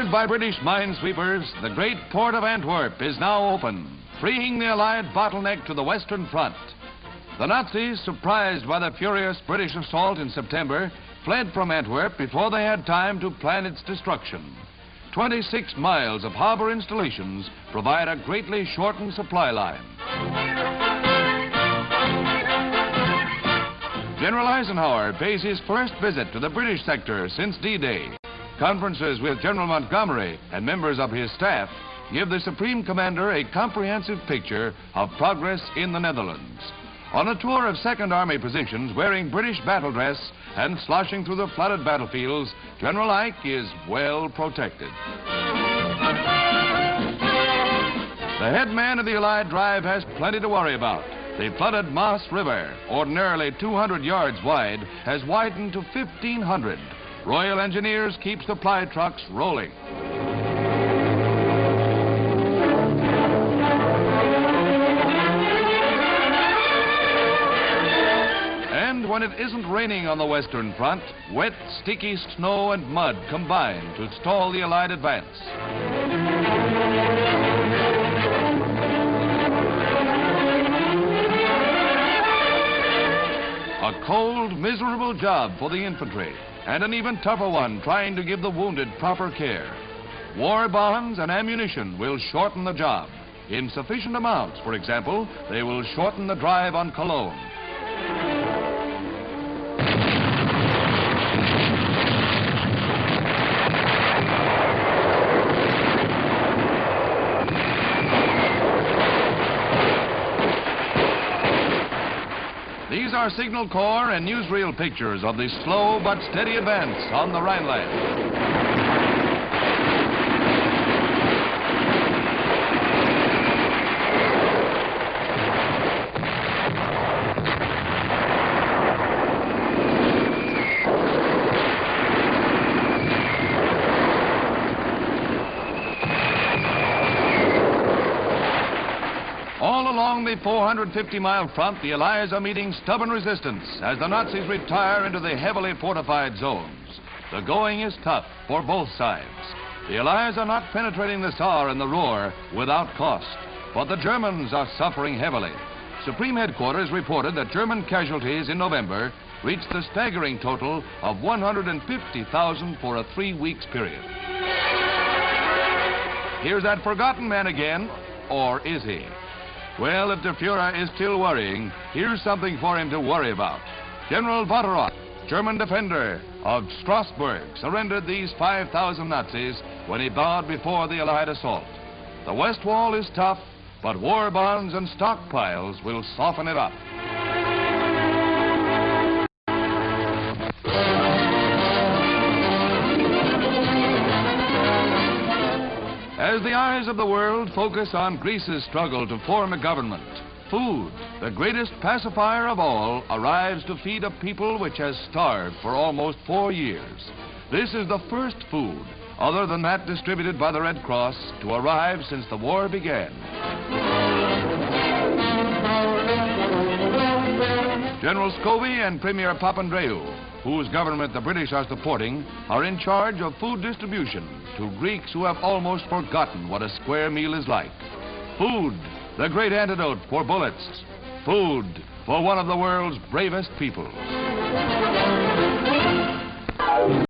Guarded by British minesweepers, the great port of Antwerp is now open, freeing the Allied bottleneck to the Western Front. The Nazis, surprised by the furious British assault in September, fled from Antwerp before they had time to plan its destruction. 26 miles of harbor installations provide a greatly shortened supply line. General Eisenhower pays his first visit to the British sector since D-Day. Conferences with General Montgomery and members of his staff give the Supreme Commander a comprehensive picture of progress in the Netherlands. On a tour of Second Army positions wearing British battle dress and sloshing through the flooded battlefields, General Ike is well protected. The head man of the Allied drive has plenty to worry about. The flooded Maas River, ordinarily 200 yards wide, has widened to 1,500. Royal Engineers keep supply trucks rolling. And when it isn't raining on the Western Front, wet, sticky snow and mud combine to stall the Allied advance. A cold, miserable job for the infantry, and an even tougher one trying to give the wounded proper care. War bonds and ammunition will shorten the job. In sufficient amounts, for example, they will shorten the drive on Cologne. These are Signal Corps and newsreel pictures of the slow but steady advance on the Rhineland. All along the 450-mile front, the Allies are meeting stubborn resistance as the Nazis retire into the heavily fortified zones. The going is tough for both sides. The Allies are not penetrating the Saar and the Ruhr without cost, but the Germans are suffering heavily. Supreme Headquarters reported that German casualties in November reached the staggering total of 150,000 for a 3-week period. Here's that forgotten man again, or is he? Well, if the Fuhrer is still worrying, here's something for him to worry about. General Waterroth, German defender of Strasbourg, surrendered these 5,000 Nazis when he bowed before the Allied assault. The West Wall is tough, but war bonds and stockpiles will soften it up. As the eyes of the world focus on Greece's struggle to form a government, food, the greatest pacifier of all, arrives to feed a people which has starved for almost 4 years. This is the first food, other than that distributed by the Red Cross, to arrive since the war began. General Scobie and Premier Papandreou, whose government the British are supporting, are in charge of food distribution to Greeks who have almost forgotten what a square meal is like. Food, the great antidote for bullets. Food for one of the world's bravest peoples.